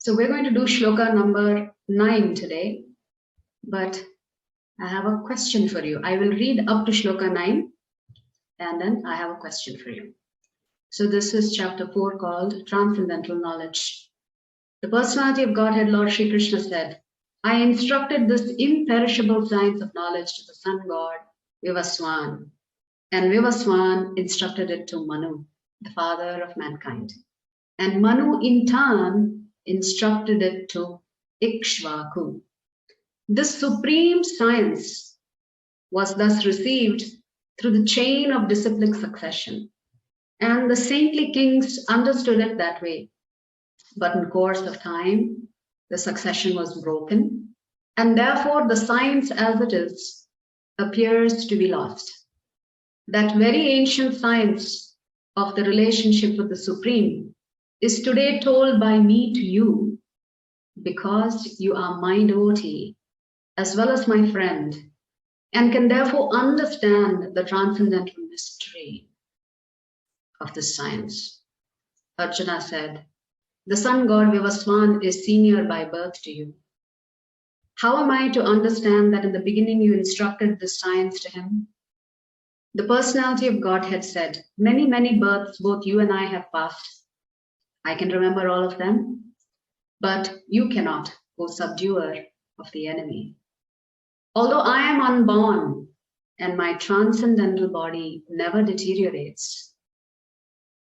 So we're going to do shloka number 9 today, but I have a question for you. I will read up to shloka 9 and then I have a question for you. So this is chapter 4 called Transcendental Knowledge. The personality of Godhead, Lord Shri Krishna said, I instructed this imperishable science of knowledge to the sun god Vivaswan, and Vivaswan instructed it to Manu, the father of mankind. And Manu in turn instructed it to Ikshvaku. This supreme science was thus received through the chain of disciplic succession, and the saintly kings understood it that way. But in course of time, the succession was broken, and therefore the science as it is appears to be lost. That very ancient science of the relationship with the Supreme is today told by me to you because you are my devotee as well as my friend, and can therefore understand the transcendental mystery of this science. Arjuna said, the sun god Vivaswan is senior by birth to you. How am I to understand that in the beginning you instructed this science to him? The personality of Godhead said, many, many births both you and I have passed. I can remember all of them, but you cannot, O subduer of the enemy. Although I am unborn and my transcendental body never deteriorates,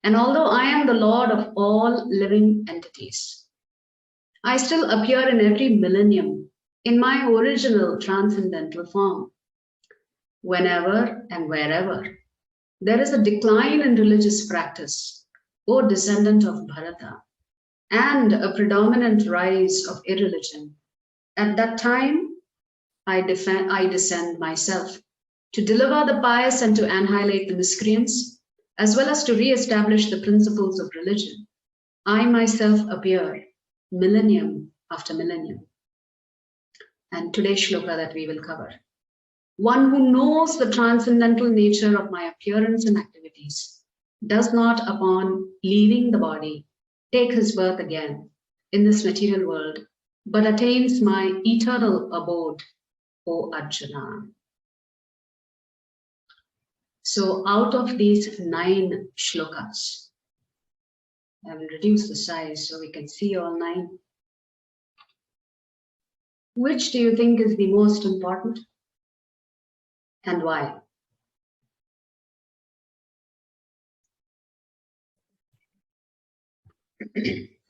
and although I am the Lord of all living entities, I still appear in every millennium in my original transcendental form. Whenever and wherever there is a decline in religious practice, O descendant of Bharata, and a predominant rise of irreligion, at that time I descend myself to deliver the pious and to annihilate the miscreants, as well as to re-establish the principles of religion. I myself appear millennium after millennium. And today's shloka that we will cover. One who knows the transcendental nature of my appearance and activities does not, upon leaving the body, take his birth again in this material world, but attains my eternal abode, O Arjuna. So out of these 9 shlokas, I will reduce the size so we can see all 9. Which do you think is the most important and why?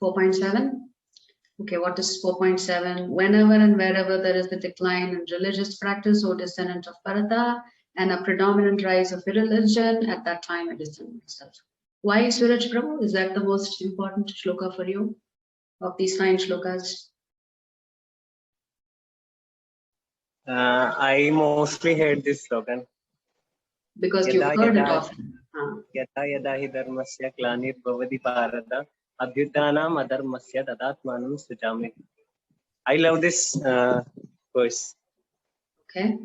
(4.7) Okay, what is 4.7? Whenever and wherever there is a decline in religious practice or descendant of Bharata and a predominant rise of irreligion, at that time I descend myself. Why, Suraj Prabhu? Is that the most important shloka for you of these 9 shlokas? I mostly heard this slogan. Because you've heard it often. Yada yada hi dharmasya glanir bhavati bharata abhyutanam adharmasya tadatmanam sujami. I love this verse. Okay.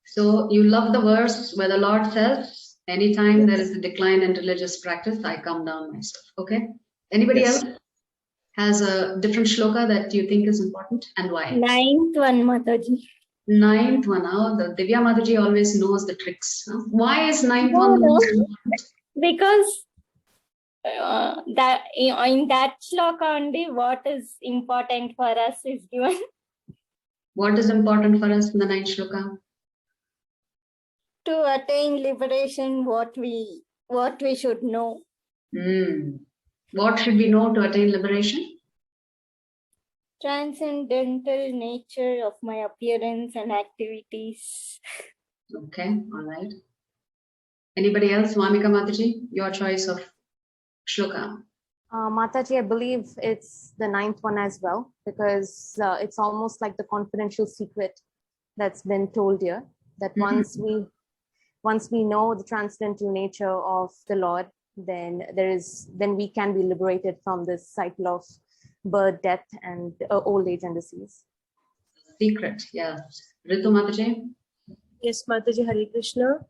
So you love the verse where the Lord says, anytime there is a decline in religious practice, I come down myself. Okay. Anybody else has a different shloka that you think is important and why? 9th one, Mataji. 9th one. Oh, the Divya Mataji always knows the tricks. Huh? Why is 9th one the most important? Because that in that shloka only what is important for us is given. What is important for us in the 9th shloka? To attain liberation, what we should know. What should we know to attain liberation? Transcendental nature of my appearance and activities. Okay, all right. Anybody else? Vamika Mataji, your choice of shloka. Mataji, I believe it's the 9th one as well, because it's almost like the confidential secret that's been told here, that once we know the transcendental nature of the Lord, then we can be liberated from this cycle of birth, death, and old age and disease. Secret, yeah. Ritu Mataji? Yes, Mataji, Hare Krishna.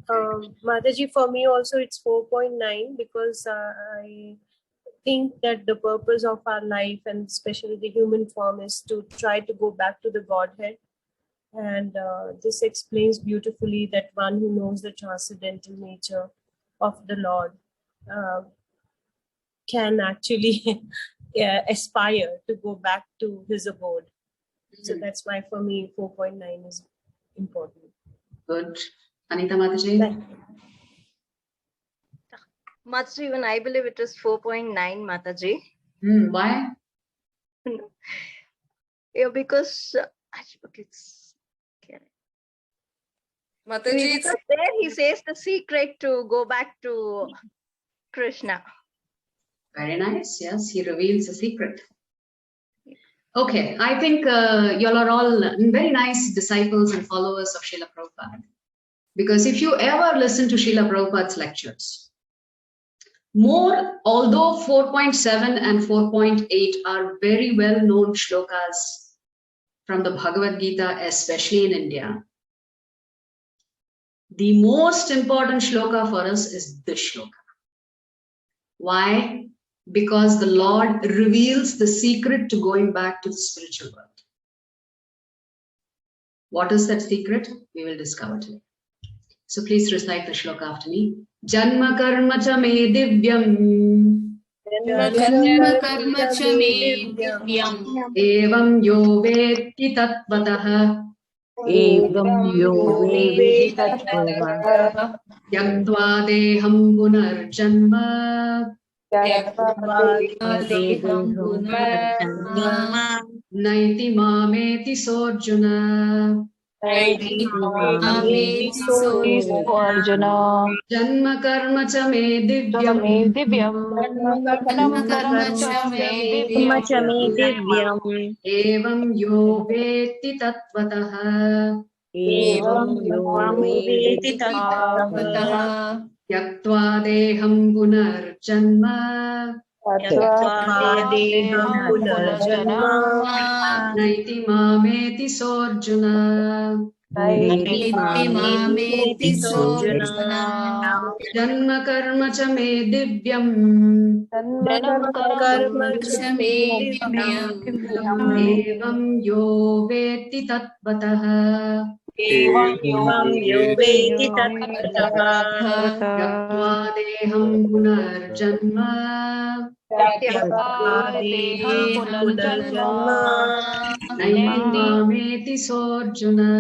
Mataji, for me also it's 4.9 because think that the purpose of our life, and especially the human form, is to try to go back to the Godhead. And this explains beautifully that one who knows the transcendental nature of the Lord can actually aspire to go back to his abode. So that's why for me 4.9 is important. Good. Anita Mataji? Mataji, even I believe it is 4.9, Mataji. Why? Yeah, because it's Mataji, because there he says the secret to go back to Krishna. Very nice. Yes, he reveals a secret. Okay, I think y'all are all very nice disciples and followers of Srila Prabhupada. Because if you ever listen to Srila Prabhupada's lectures, although 4.7 and 4.8 are very well-known shlokas from the Bhagavad Gita, especially in India, the most important shloka for us is this shloka. Why? Because the Lord reveals the secret to going back to the spiritual world. What is that secret? We will discover today. So please recite the shloka after me. Janma karma cha me divyam. Janma karma cha me divyam. Evam yo vetti tatvatah. Evam yo vedi tattva Yaktva deham punarjanma. Naiti mameti sorjuna. Arjuna Janma karma cha me divyam. Janma karma cha me divyam. Evam yo vetti tatvatah. Evam yo vedi tattva Yaktva deham punarjanma. Naiti mameti sorjuna. Mameti sorjuna. Janma karma cha me divyam. Janma karma cha me divyam. Evam yo vetti tatvatah. Evam yo vedi tattva Yaktva deham punarjanma. Naiti mameti sorjuna.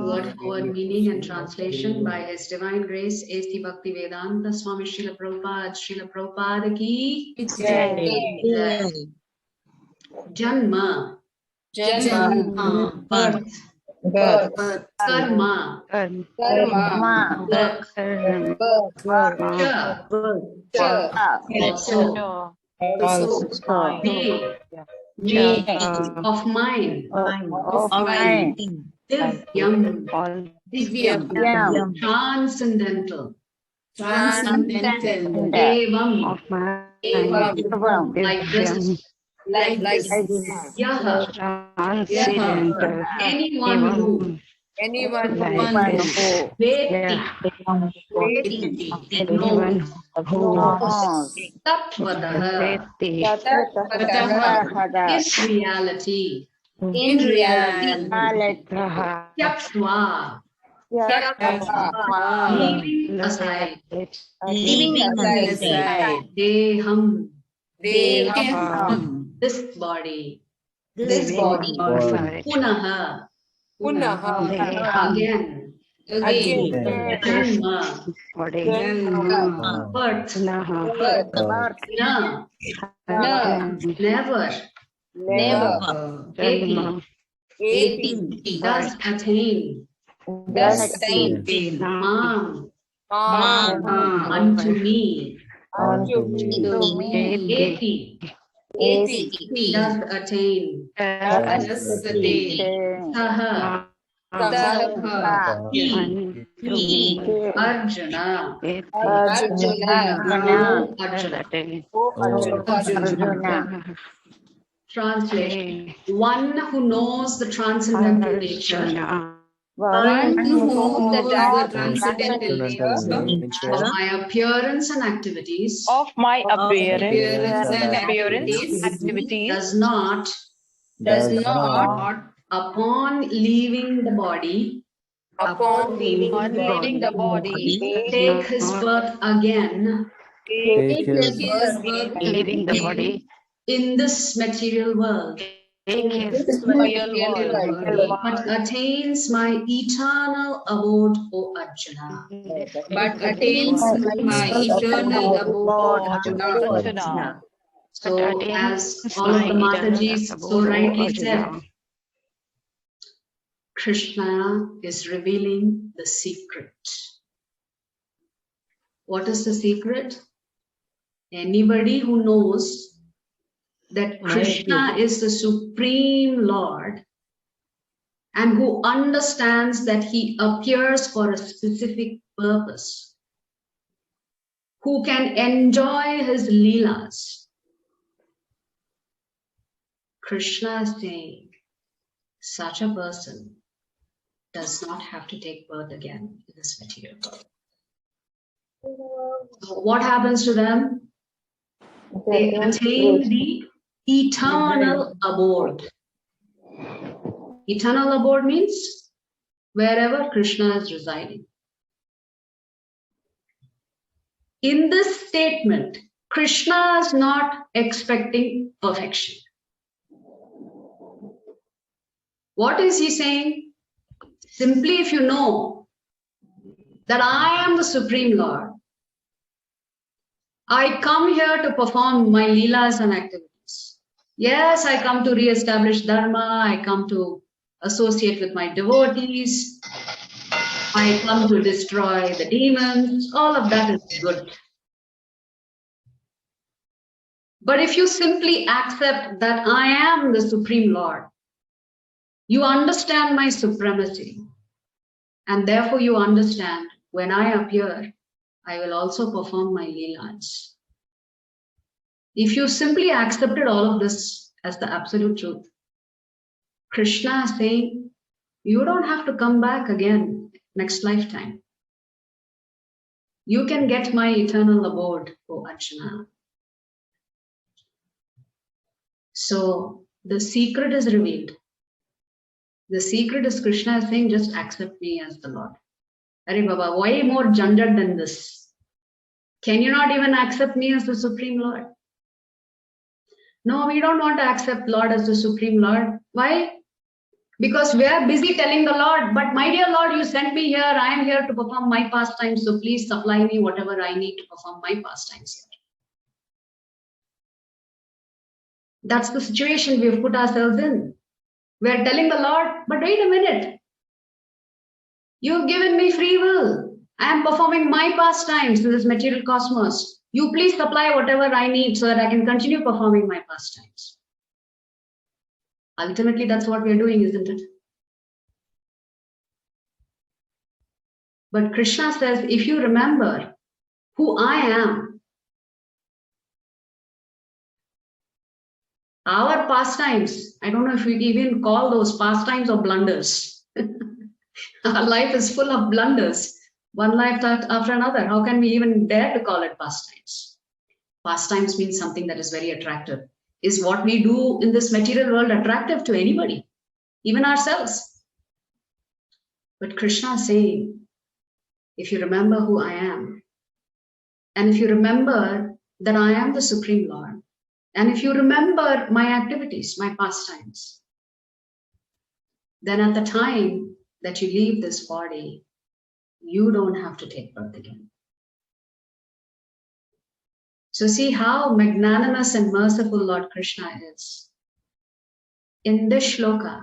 Word for meaning and translation by His Divine Grace A.C. Bhakti Vedanta Swami Srila Prabhupada ki Jai. Janma, birth. Karma, work. Also, me, of mine. Divyam, transcendental. Evam, like this. Yaha, anyone who. Veti, knows. Tattvataha, is reality. Tyaktva, leaving aside. Deham, this body. Punaha, again. Janma, birth. Na, never. Eti, does attain. Mam, unto me. Eti, does attain. Saha, he, Arjuna. Translation. One who knows the transcendental nature one who knows the transcendental nature nature of my appearance and activities of my appearance and appearance, activities activities, does not, does not upon leaving the body, upon leaving the body, take his birth again take his leaving the body, in this material world, take his real world, but attains my eternal abode, O Arjuna. but attains my eternal abode, Arjuna. Arjuna. So, as all of the Matajis so rightly said, Krishna is revealing the secret. What is the secret? Anybody who knows that Krishna is the Supreme Lord and who understands that he appears for a specific purpose, who can enjoy his leelas, Krishna is saying such a person does not have to take birth again in this material world. So what happens to them? They attain the eternal abode. Eternal abode means wherever Krishna is residing. In this statement, Krishna is not expecting perfection. What is he saying? Simply, if you know that I am the Supreme Lord, I come here to perform my leelas and activities. Yes, I come to re-establish dharma, I come to associate with my devotees, I come to destroy the demons, all of that is good. But if you simply accept that I am the Supreme Lord, you understand my supremacy, and therefore you understand when I appear, I will also perform my leelas. If you simply accepted all of this as the absolute truth, Krishna is saying, you don't have to come back again next lifetime. You can get my eternal abode, O Arjuna. So the secret is revealed. The secret is Krishna is saying, just accept me as the Lord. Arey Baba, why more janjat than this? Can you not even accept me as the Supreme Lord? No, we don't want to accept Lord as the Supreme Lord. Why? Because we are busy telling the Lord, but my dear Lord, you sent me here. I am here to perform my pastimes. So please supply me whatever I need to perform my pastimes here. That's the situation we've put ourselves in. We're telling the Lord, but wait a minute. You've given me free will. I am performing my pastimes in this material cosmos. You please supply whatever I need so that I can continue performing my pastimes. Ultimately, that's what we're doing, isn't it? But Krishna says, if you remember who I am, our pastimes, I don't know if we even call those pastimes or blunders. Our life is full of blunders, one life after another. How can we even dare to call it pastimes? Pastimes means something that is very attractive. Is what we do in this material world attractive to anybody, even ourselves? But Krishna is saying, if you remember who I am, and if you remember that I am the Supreme Lord, and if you remember my activities, my pastimes, then at the time that you leave this body, you don't have to take birth again. So see how magnanimous and merciful Lord Krishna is. In this shloka,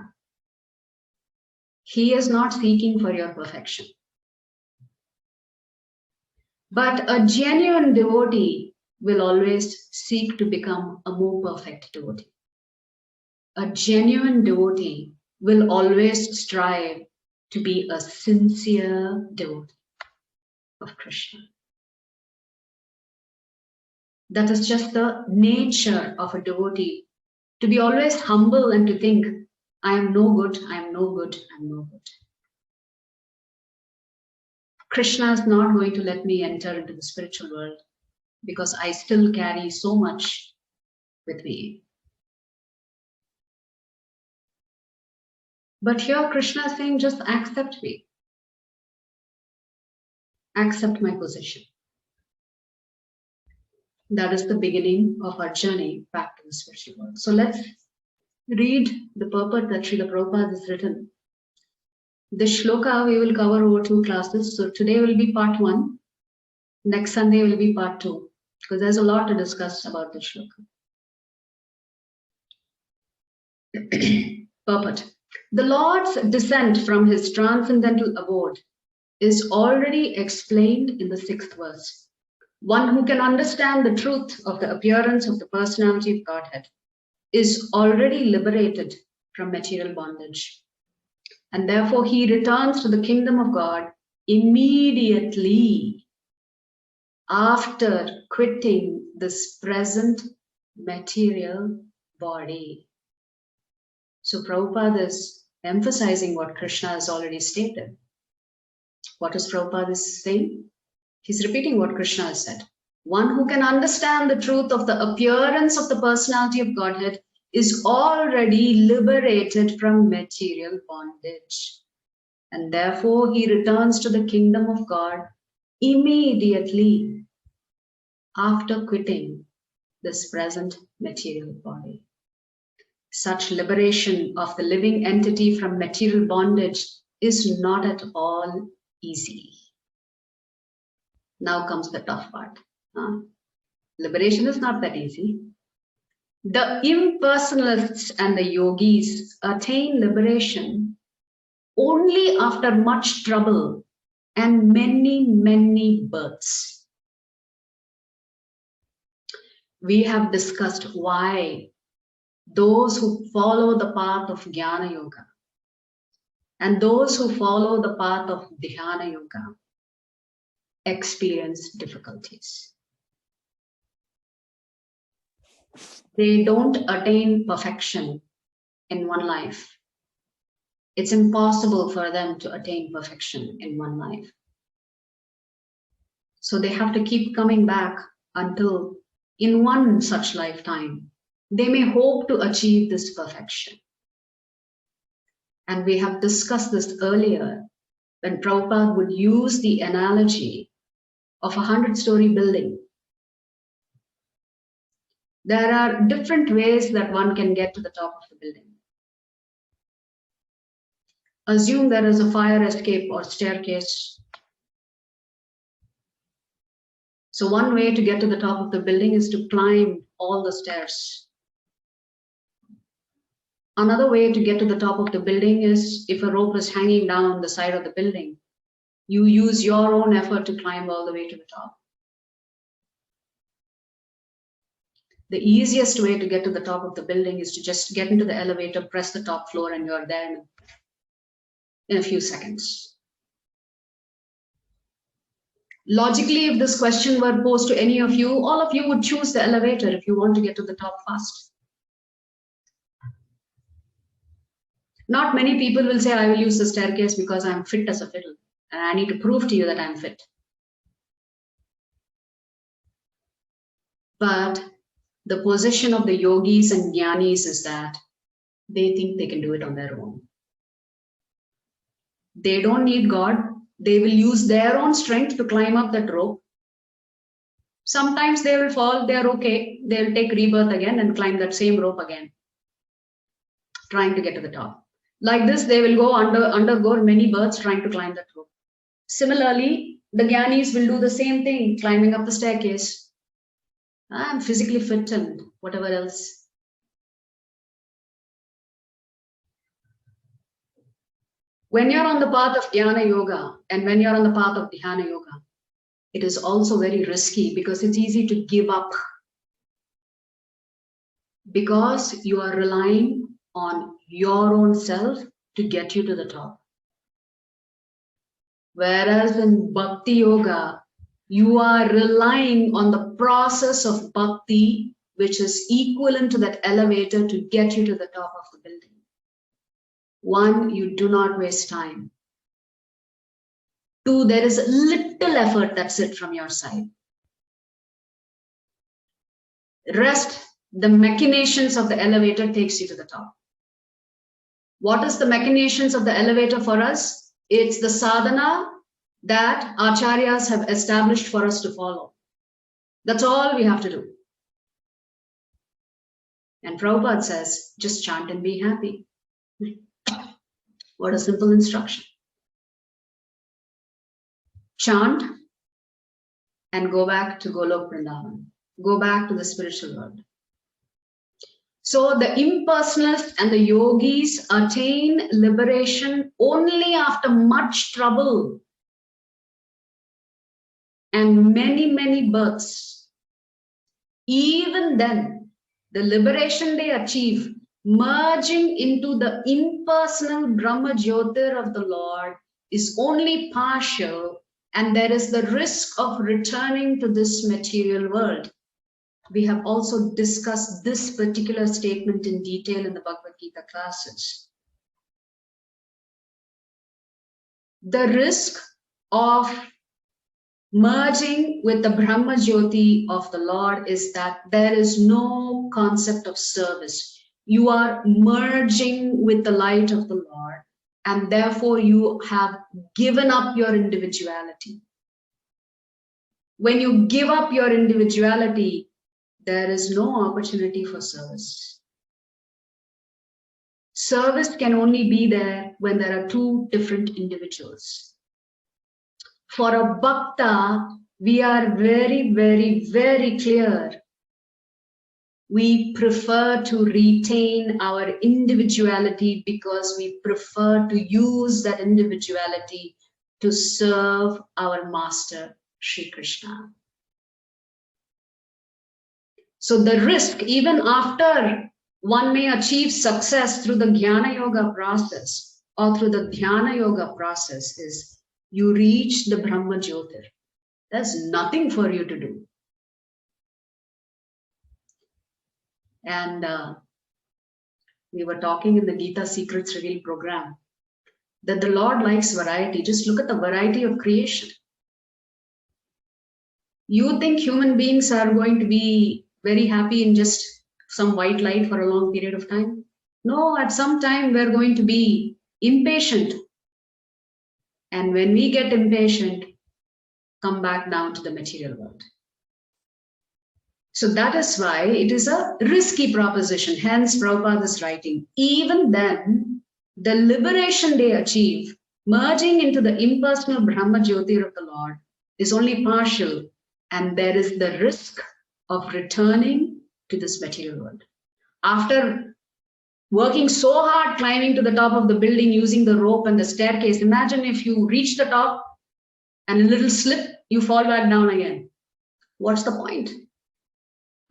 he is not seeking for your perfection. But a genuine devotee will always seek to become a more perfect devotee. A genuine devotee will always strive to be a sincere devotee of Krishna. That is just the nature of a devotee, to be always humble and to think, I am no good, I am no good, I am no good. Krishna is not going to let me enter into the spiritual world because I still carry so much with me. But here Krishna is saying, just accept me. Accept my position. That is the beginning of our journey back to the spiritual world. So let's read the purport that Srila Prabhupada has written. This shloka we will cover over 2 classes. So today will be part 1. Next Sunday will be part 2. Because there's a lot to discuss about this shloka. Purport. The Lord's descent from his transcendental abode is already explained in the 6th verse. One who can understand the truth of the appearance of the personality of Godhead is already liberated from material bondage. And therefore he returns to the kingdom of God immediately after quitting this present material body. So Prabhupada is emphasizing what Krishna has already stated. What is Prabhupada is saying? He's repeating what Krishna has said. One who can understand the truth of the appearance of the personality of Godhead is already liberated from material bondage. And therefore he returns to the kingdom of God immediately after quitting this present material body. Such liberation of the living entity from material bondage is not at all easy. Now comes the tough part. Liberation is not that easy. The impersonalists and the yogis attain liberation only after much trouble and many, many births. We have discussed why those who follow the path of Jnana Yoga and those who follow the path of Dhyana Yoga experience difficulties. They don't attain perfection in one life. It's impossible for them to attain perfection in one life. So they have to keep coming back until in one such lifetime, they may hope to achieve this perfection. And we have discussed this earlier when Prabhupada would use the analogy of a 100-story building. There are different ways that one can get to the top of the building. Assume there is a fire escape or staircase. So one way to get to the top of the building is to climb all the stairs. Another way to get to the top of the building is if a rope is hanging down the side of the building, you use your own effort to climb all the way to the top. The easiest way to get to the top of the building is to just get into the elevator, press the top floor, and you're there in a few seconds. Logically, if this question were posed to any of you, all of you would choose the elevator if you want to get to the top fast. Not many people will say, I will use the staircase because I'm fit as a fiddle and I need to prove to you that I'm fit. But the position of the yogis and jnanis is that they think they can do it on their own. They don't need God. They will use their own strength to climb up that rope. Sometimes they will fall, they're okay. They'll take rebirth again and climb that same rope again, trying to get to the top. Like this, they will go undergo many births trying to climb that rope. Similarly, the jnanis will do the same thing, climbing up the staircase. I'm physically fit and whatever else. When you're on the path of Jnana Yoga and when you're on the path of Dhyana Yoga, it is also very risky because it's easy to give up because you are relying on your own self to get you to the top. Whereas in Bhakti Yoga, you are relying on the process of Bhakti, which is equivalent to that elevator to get you to the top of the building. One, you do not waste time. to there is little effort that's it from your side. Rest, the machinations of the elevator takes you to the top. What is the machinations of the elevator for us? It's the sadhana that acharyas have established for us to follow. That's all we have to do. And Prabhupada says, just chant and be happy. What a simple instruction. Chant and go back to Golok Vrindavan. Go back to the spiritual world. So the impersonalists and the yogis attain liberation only after much trouble and many, many births. Even then, the liberation they achieve, merging into the impersonal Brahma Jyotir of the Lord, is only partial, and there is the risk of returning to this material world. We have also discussed this particular statement in detail in the Bhagavad Gita classes. The risk of merging with the Brahma Jyoti of the Lord is that there is no concept of service. You are merging with the light of the Lord, and therefore you have given up your individuality. When you give up your individuality, there is no opportunity for service. Service can only be there when there are two different individuals. For a bhakta, we are very, very, very clear. We prefer to retain our individuality because we prefer to use that individuality to serve our master, Sri Krishna. So the risk, even after one may achieve success through the Jnana Yoga process or through the Dhyana Yoga process, is you reach the Brahma Jyotir. There's nothing for you to do. And we were talking in the Gita Secrets Revealed program that the Lord likes variety. Just look at the variety of creation. You think human beings are going to be very happy in just some white light for a long period of time? No, at some time we're going to be impatient. And when we get impatient, come back down to the material world. So that is why it is a risky proposition. Hence, Prabhupada is writing, even then, the liberation they achieve, merging into the impersonal Brahma Jyotir of the Lord, is only partial, and there is the risk of returning to this material world. After working so hard climbing to the top of the building using the rope and the staircase, imagine if you reach the top and a little slip, you fall back down again. What's the point?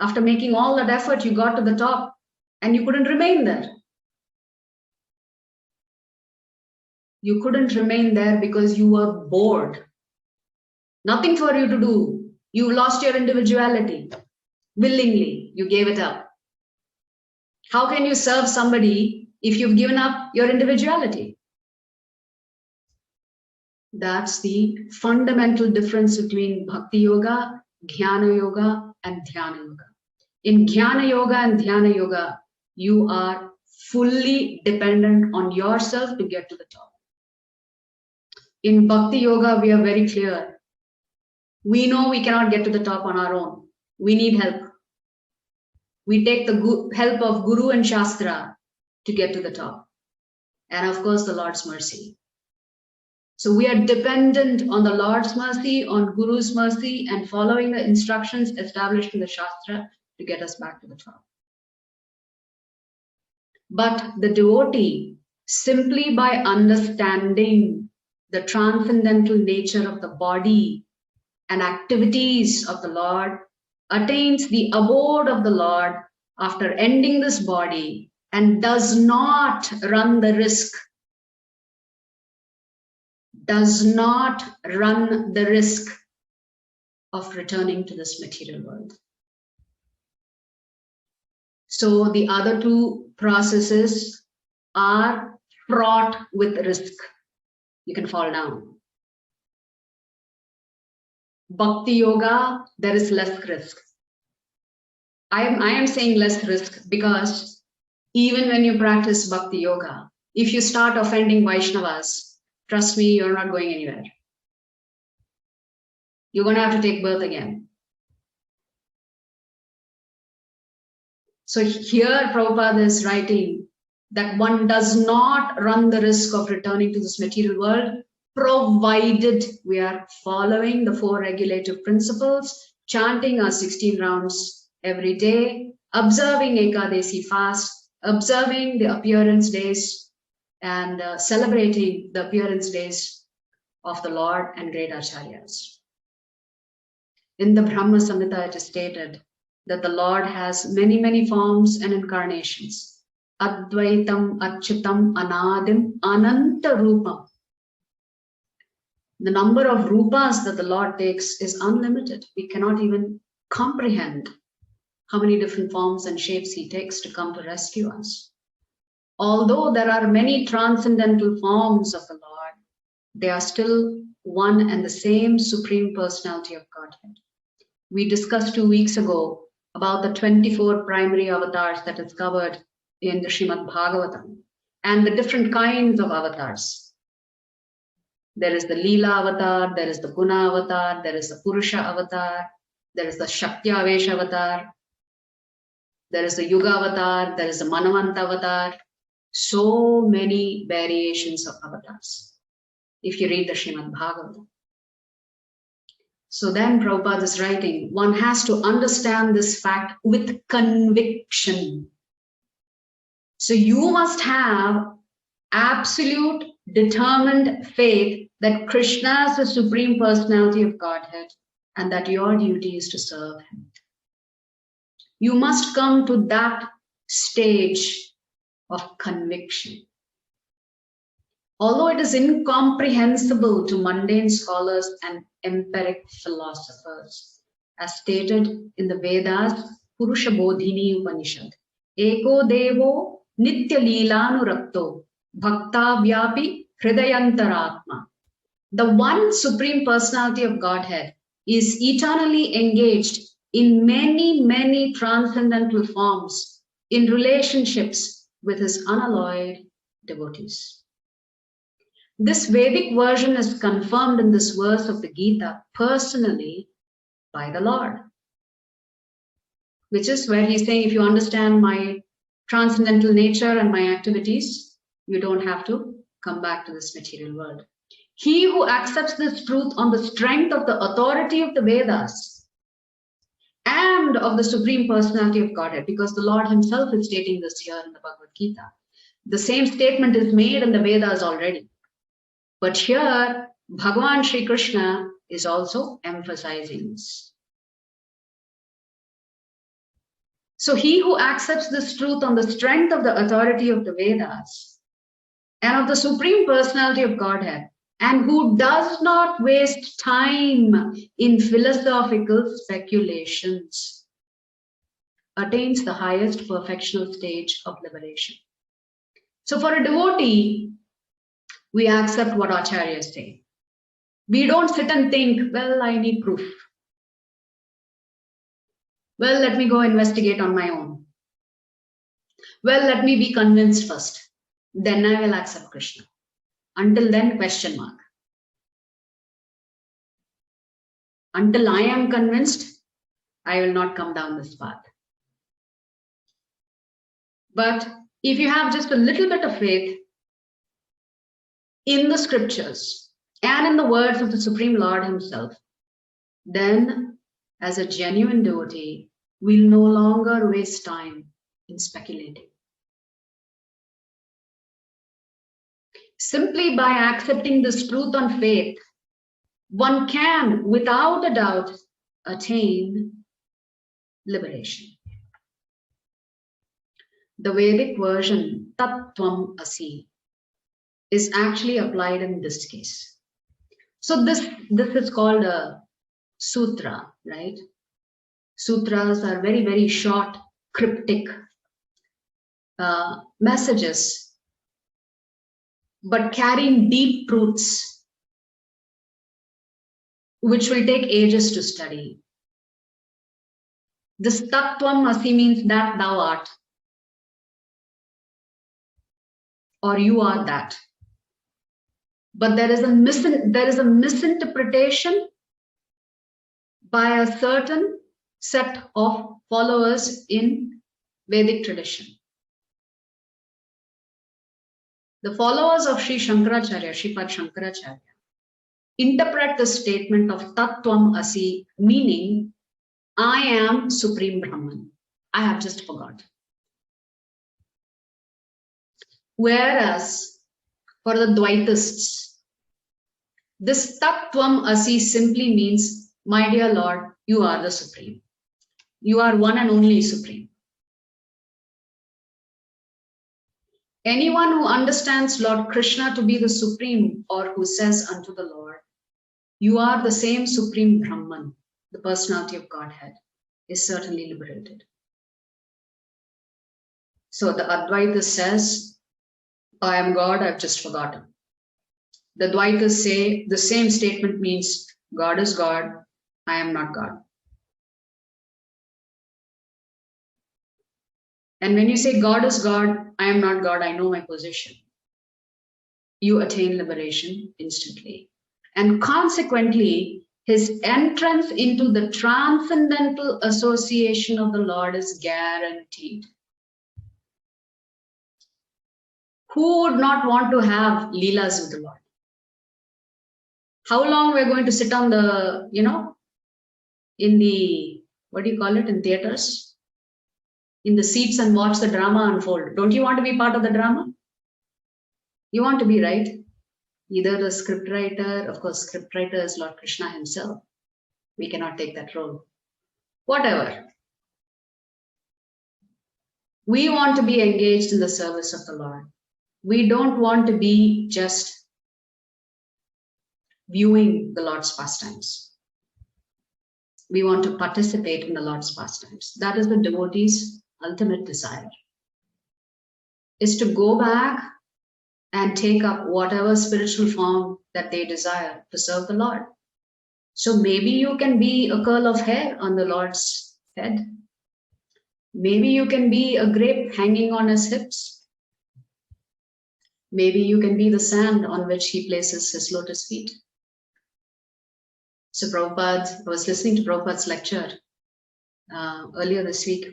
After making all that effort, you got to the top and you couldn't remain there. You couldn't remain there because you were bored. Nothing for you to do. You lost your individuality. Willingly, you gave it up. How can you serve somebody if you've given up your individuality? That's the fundamental difference between Bhakti Yoga, Jnana Yoga, and Dhyana Yoga. In Jnana Yoga and Dhyana Yoga, you are fully dependent on yourself to get to the top. In Bhakti Yoga, we are very clear. We know we cannot get to the top on our own. We need help. We take the help of Guru and Shastra to get to the top. And of course, the Lord's mercy. So we are dependent on the Lord's mercy, on Guru's mercy, and following the instructions established in the Shastra to get us back to the top. But the devotee, simply by understanding the transcendental nature of the body and activities of the Lord, attains the abode of the Lord after ending this body and does not run the risk of returning to this material world. So the other two processes are fraught with risk. You can fall down. Bhakti yoga, there is less risk. I am saying less risk because even when you practice bhakti yoga, if you start offending Vaishnavas, trust me, you're not going anywhere. You're going to have to take birth again. So here Prabhupada is writing that one does not run the risk of returning to this material world, provided we are following the 4 regulative principles, chanting our 16 rounds every day, observing Ekadesi fast, observing the appearance days, and celebrating the appearance days of the Lord and great Acharyas. In the Brahma Samhita, it is stated that the Lord has many, many forms and incarnations. Advaitam, Achyutam, Anadim, Ananta Rupam. The number of rupas that the Lord takes is unlimited. We cannot even comprehend how many different forms and shapes he takes to come to rescue us. Although there are many transcendental forms of the Lord, they are still one and the same Supreme Personality of Godhead. We discussed 2 weeks ago about the 24 primary avatars that is covered in the Srimad Bhagavatam and the different kinds of avatars. There is the Leela avatar, there is the Guna avatar, there is the Purusha avatar, there is the Shakti Avesh avatar, there is the Yuga avatar, there is the Manavanta avatar. So many variations of avatars if you read the Srimad Bhagavatam. So then Prabhupada is writing, one has to understand this fact with conviction. So you must have absolute determined faith that Krishna is the Supreme Personality of Godhead and that your duty is to serve him. You must come to that stage of conviction. Although it is incomprehensible to mundane scholars and empiric philosophers, as stated in the Vedas, Purusha Bodhini Upanishad, Eko Devo Nitya Leelanurakto Bhakta Vyapi Hridayantaratma. The one Supreme Personality of Godhead is eternally engaged in many, many transcendental forms in relationships with his unalloyed devotees. This Vedic version is confirmed in this verse of the Gita personally by the Lord, which is where he's saying, if you understand my transcendental nature and my activities, you don't have to come back to this material world. He who accepts this truth on the strength of the authority of the Vedas and of the Supreme Personality of Godhead, because the Lord himself is stating this here in the Bhagavad Gita. The same statement is made in the Vedas already. But here, Bhagavan Sri Krishna is also emphasizing this. So he who accepts this truth on the strength of the authority of the Vedas and of the Supreme Personality of Godhead, and who does not waste time in philosophical speculations, attains the highest perfectional stage of liberation. So for a devotee, we accept what acharyas say. We don't sit and think, well, I need proof. Well, let me go investigate on my own. Well, let me be convinced first. Then I will accept Krishna. Until then, question mark. Until I am convinced, I will not come down this path. But if you have just a little bit of faith in the scriptures and in the words of the Supreme Lord himself, then as a genuine devotee, we'll no longer waste time in speculating. Simply by accepting this truth on faith, one can, without a doubt, attain liberation. The Vedic version, Tat Tvam Asi, is actually applied in this case. So this is called a sutra, right? Sutras are very, very short, cryptic messages, but carrying deep truths, which will take ages to study. This Tattvam Asi means that thou art, or you are that. But there is a misinterpretation by a certain set of followers in Vedic tradition. The followers of Sri Shankaracharya, Sripad Shankaracharya, interpret the statement of Tattvam Asi, meaning I am Supreme Brahman. I have just forgot. Whereas for the Dvaitists, this Tattvam Asi simply means, my dear Lord, you are the Supreme. You are one and only Supreme. Anyone who understands Lord Krishna to be the Supreme, or who says unto the Lord, you are the same Supreme Brahman, the personality of Godhead, is certainly liberated. So the Advaita says, I am God, I've just forgotten. The Dvaitas say the same statement means God is God, I am not God. And when you say God is God, I am not God, I know my position, you attain liberation instantly. And consequently, his entrance into the transcendental association of the Lord is guaranteed. Who would not want to have Leelas with the Lord? How long we're going to sit on the, in the, what do you call it, in theaters? In the seats and watch the drama unfold. Don't you want to be part of the drama? You want to be, right? Either the scriptwriter, of course, scriptwriter is Lord Krishna himself. We cannot take that role. Whatever. We want to be engaged in the service of the Lord. We don't want to be just viewing the Lord's pastimes. We want to participate in the Lord's pastimes. That is the devotee's ultimate desire, is to go back and take up whatever spiritual form that they desire to serve the Lord. So maybe you can be a curl of hair on the Lord's head. Maybe you can be a grape hanging on his hips. Maybe you can be the sand on which he places his lotus feet. So Prabhupada, I was listening to Prabhupada's lecture earlier this week.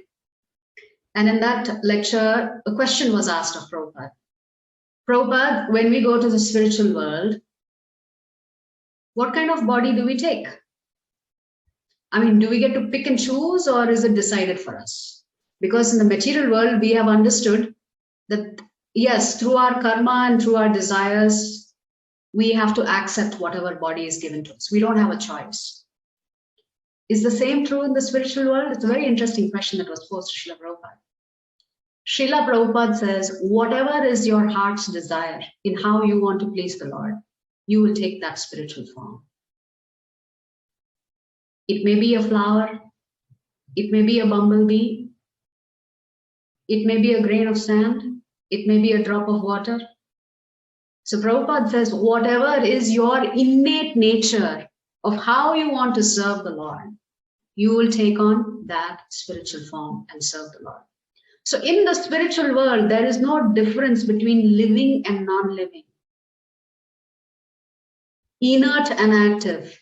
And in that lecture, a question was asked of Prabhupada. Prabhupada, when we go to the spiritual world, what kind of body do we take? I mean, do we get to pick and choose, or is it decided for us? Because in the material world, we have understood that, yes, through our karma and through our desires, we have to accept whatever body is given to us. We don't have a choice. Is the same true in the spiritual world? It's a very interesting question that was posed to Srila Prabhupada. Srila Prabhupada says, whatever is your heart's desire in how you want to please the Lord, you will take that spiritual form. It may be a flower, it may be a bumblebee, it may be a grain of sand, it may be a drop of water. So Prabhupada says, whatever is your innate nature of how you want to serve the Lord, you will take on that spiritual form and serve the Lord. So in the spiritual world, there is no difference between living and non-living, inert and active.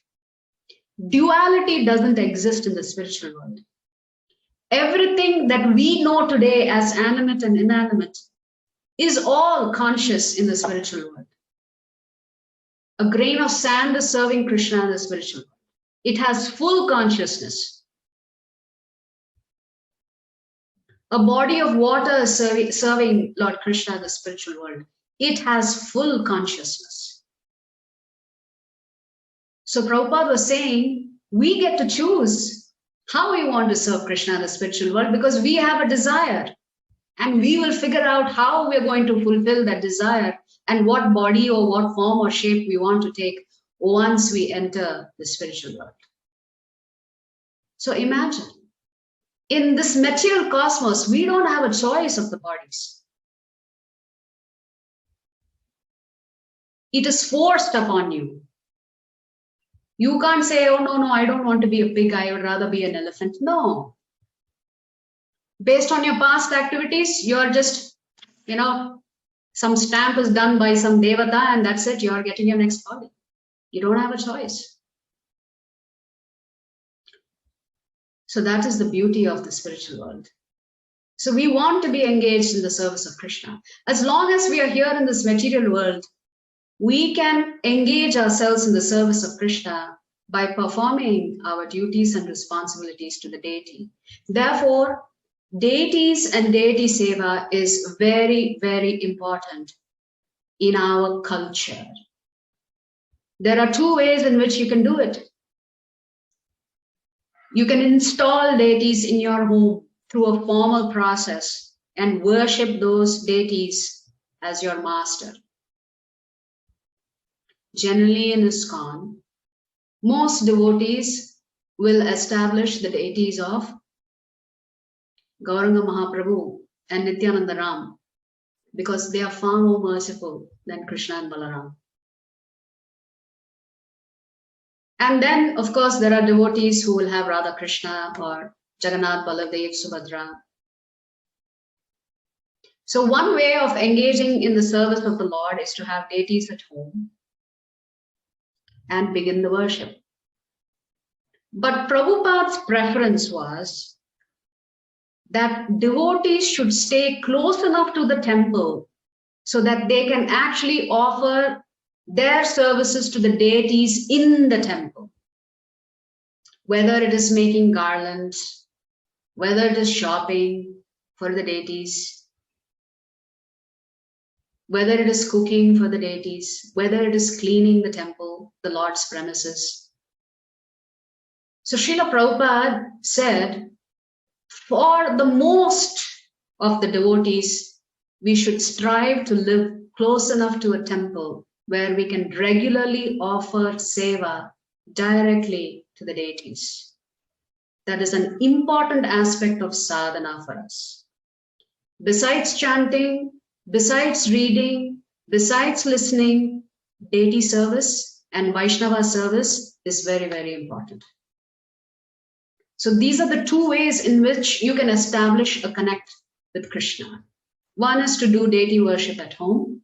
Duality doesn't exist in the spiritual world. Everything that we know today as animate and inanimate is all conscious in the spiritual world. A grain of sand is serving Krishna in the spiritual world. It has full consciousness. A body of water is serving Lord Krishna in the spiritual world. It has full consciousness. So Prabhupada was saying, we get to choose how we want to serve Krishna in the spiritual world because we have a desire. And we will figure out how we're going to fulfill that desire and what body or what form or shape we want to take once we enter the spiritual world. So imagine, in this material cosmos, we don't have a choice of the bodies. It is forced upon you. You can't say, oh, no, I don't want to be a pig. I would rather be an elephant. No. Based on your past activities, you're just, some stamp is done by some devata and that's it. You're getting your next body. You don't have a choice. So that is the beauty of the spiritual world. So we want to be engaged in the service of Krishna. As long as we are here in this material world, we can engage ourselves in the service of Krishna by performing our duties and responsibilities to the deity. Therefore, deities and deity seva is very, very important in our culture. There are two ways in which you can do it. You can install deities in your home through a formal process and worship those deities as your master. Generally in ISKCON, most devotees will establish the deities of Gauranga Mahaprabhu and Nityananda Ram because they are far more merciful than Krishna and Balaram. And then, of course, there are devotees who will have Radha Krishna or Jagannath, Baladev, Subhadra. So one way of engaging in the service of the Lord is to have deities at home and begin the worship. But Prabhupada's preference was that devotees should stay close enough to the temple so that they can actually offer their services to the deities in the temple. Whether it is making garlands, whether it is shopping for the deities, whether it is cooking for the deities, whether it is cleaning the temple, the Lord's premises. So Srila Prabhupada said, for the most of the devotees, we should strive to live close enough to a temple where we can regularly offer seva directly to the deities. That is an important aspect of sadhana for us. Besides chanting, besides reading, besides listening, deity service and Vaishnava service is very, very important. So these are the two ways in which you can establish a connect with Krishna. One is to do deity worship at home.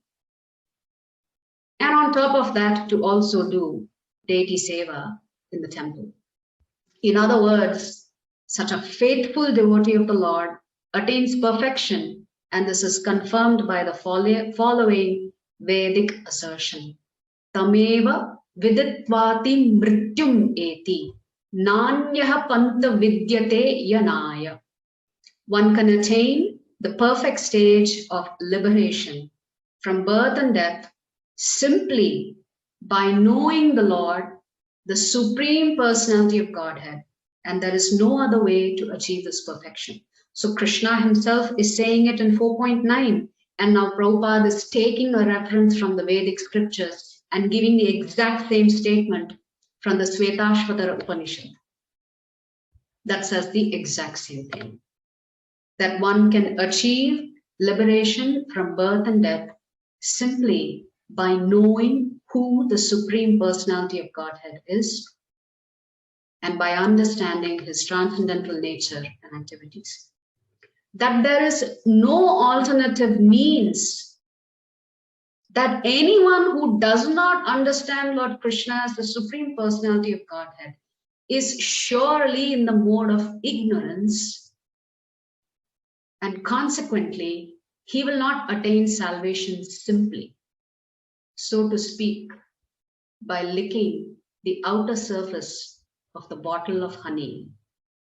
And on top of that, to also do deity seva in the temple. In other words, such a faithful devotee of the Lord attains perfection, and this is confirmed by the following Vedic assertion. Tameva viditvati mrityum eti nanyaha panta vidyate yanaya. One can attain the perfect stage of liberation from birth and death simply by knowing the Lord, the Supreme Personality of Godhead, and there is no other way to achieve this perfection. So Krishna himself is saying it in 4.9, and now Prabhupada is taking a reference from the Vedic scriptures and giving the exact same statement from the Svetashvatara Upanishad that says the exact same thing, that one can achieve liberation from birth and death simply by knowing who the Supreme Personality of Godhead is and by understanding his transcendental nature and activities. That there is no alternative means that anyone who does not understand Lord Krishna as the Supreme Personality of Godhead is surely in the mode of ignorance, and consequently, he will not attain salvation simply, so to speak, by licking the outer surface of the bottle of honey,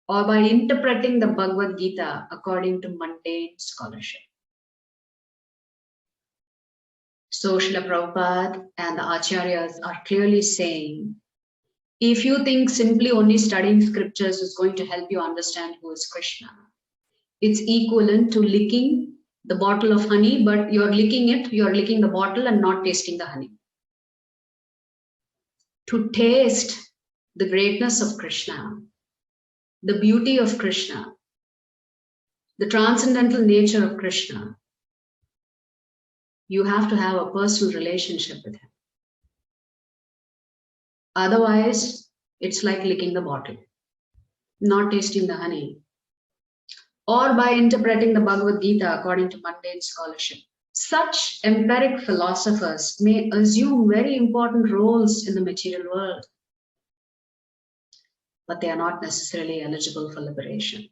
or by interpreting the Bhagavad Gita according to mundane scholarship. So Srila Prabhupada and the Acharyas are clearly saying, if you think simply only studying scriptures is going to help you understand who is Krishna, it's equivalent to licking the bottle of honey, but you're licking the bottle and not tasting the honey. To taste the greatness of Krishna, the beauty of Krishna, the transcendental nature of Krishna, you have to have a personal relationship with him. Otherwise, it's like licking the bottle, not tasting the honey. Or by interpreting the Bhagavad Gita according to mundane scholarship. Such empiric philosophers may assume very important roles in the material world, but they are not necessarily eligible for liberation.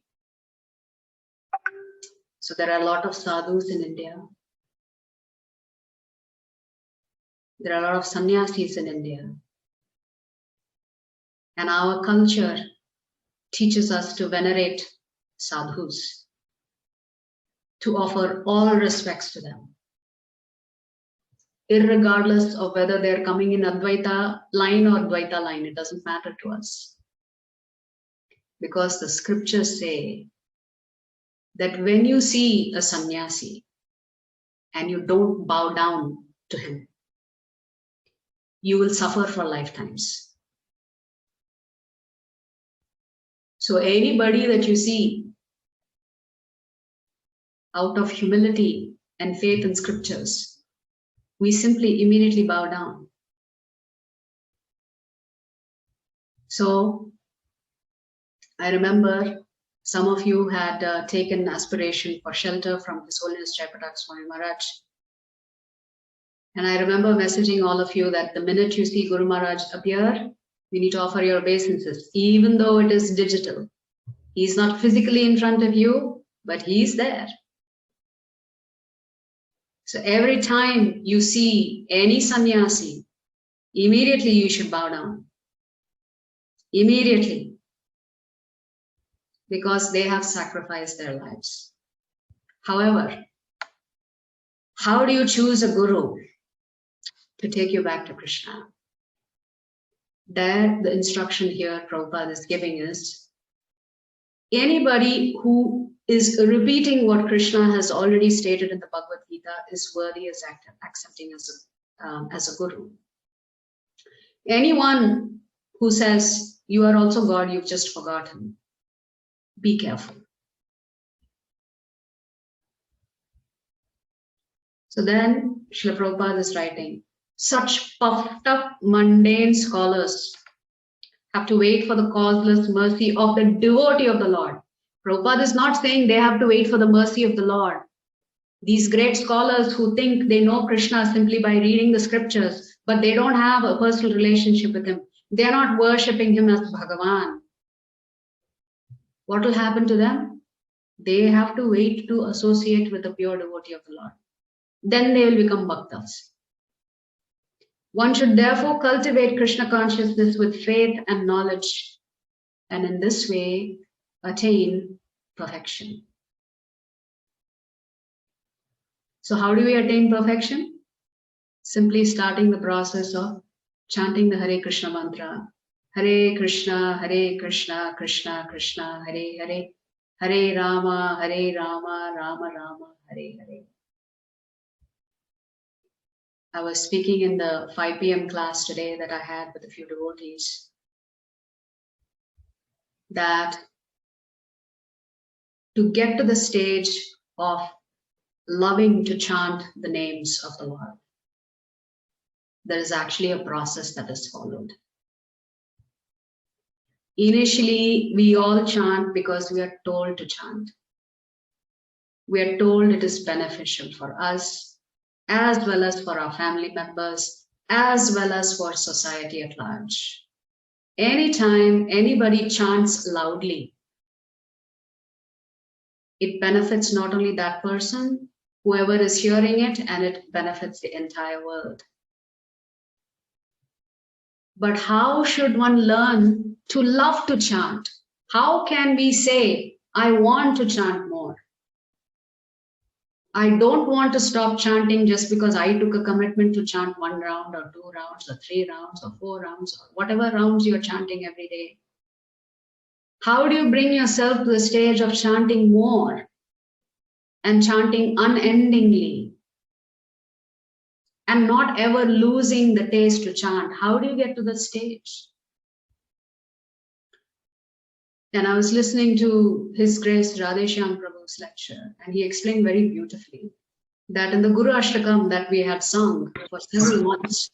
So there are a lot of sadhus in India. There are a lot of sannyasis in India. And our culture teaches us to venerate sadhus, to offer all respects to them, irregardless of whether they're coming in Advaita line or Dvaita line. It doesn't matter to us. Because the scriptures say that when you see a sannyasi and you don't bow down to him, you will suffer for lifetimes. So anybody that you see out of humility and faith in scriptures, we simply immediately bow down. So I remember some of you had taken aspiration for shelter from His Holiness Jaipatak Swami Maharaj. And I remember messaging all of you that the minute you see Guru Maharaj appear, you need to offer your obeisances, even though it is digital. He's not physically in front of you, but he's there. So every time you see any sannyasi, immediately you should bow down. Immediately. Because they have sacrificed their lives. However, how do you choose a guru to take you back to Krishna? There, the instruction here Prabhupada is giving is, anybody who is repeating what Krishna has already stated in the Bhagavad Gita is worthy as accepting as a guru. Anyone who says, you are also God, you've just forgotten, be careful. So then Srila Prabhupada is writing, such puffed up mundane scholars have to wait for the causeless mercy of the devotee of the Lord. Prabhupada is not saying they have to wait for the mercy of the Lord. These great scholars who think they know Krishna simply by reading the scriptures, but they don't have a personal relationship with him. They're not worshipping him as Bhagavan. What will happen to them? They have to wait to associate with the pure devotee of the Lord. Then they will become bhaktas. One should therefore cultivate Krishna consciousness with faith and knowledge, and in this way attain perfection. So how do we attain perfection? Simply starting the process of chanting the Hare Krishna mantra. Hare Krishna, Krishna Krishna, Hare Hare, Hare Rama, Rama Rama, Hare Hare. I was speaking in the 5 p.m. class today that I had with a few devotees, that to get to the stage of loving to chant the names of the Lord, there is actually a process that is followed. Initially, we all chant because we are told to chant. We are told it is beneficial for us, as well as for our family members, as well as for society at large. Anytime anybody chants loudly, it benefits not only that person, whoever is hearing it, and it benefits the entire world. But how should one learn to love to chant? How can we say, I want to chant more? I don't want to stop chanting just because I took a commitment to chant 1 round or 2 rounds or 3 rounds or 4 rounds or whatever rounds you're chanting every day. How do you bring yourself to the stage of chanting more and chanting unendingly and not ever losing the taste to chant? How do you get to that stage? And I was listening to His Grace Radheshyam Prabhu's lecture, and he explained very beautifully that in the Guru Ashtakam that we had sung for several months,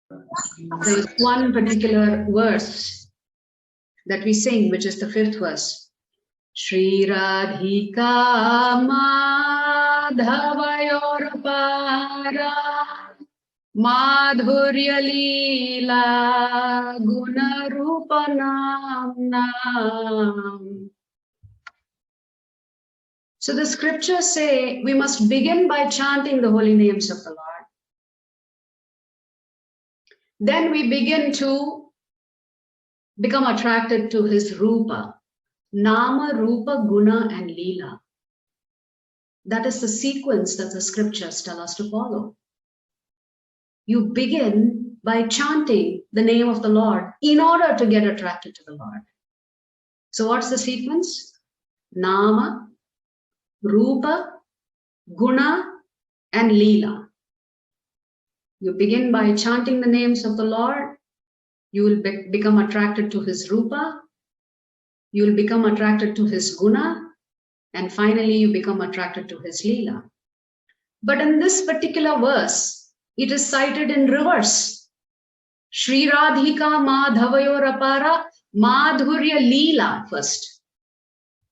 There is one particular verse that we sing, which is the 5th verse. Shri Radhika Madhavayor Para Madhurya Leela Guna Rupa Namnam. So the scriptures say we must begin by chanting the holy names of the Lord. Then we begin to become attracted to his Rupa, Nama, Rupa, Guna, and Leela. That is the sequence that the scriptures tell us to follow. You begin by chanting the name of the Lord in order to get attracted to the Lord. So what's the sequence? Nama, Rupa, Guna, and Leela. You begin by chanting the names of the Lord. You will become attracted to his Rupa. You will become attracted to his Guna. And finally, you become attracted to his Leela. But in this particular verse, it is cited in reverse. Shri Radhika Madhavayor Apara Madhurya Leela first.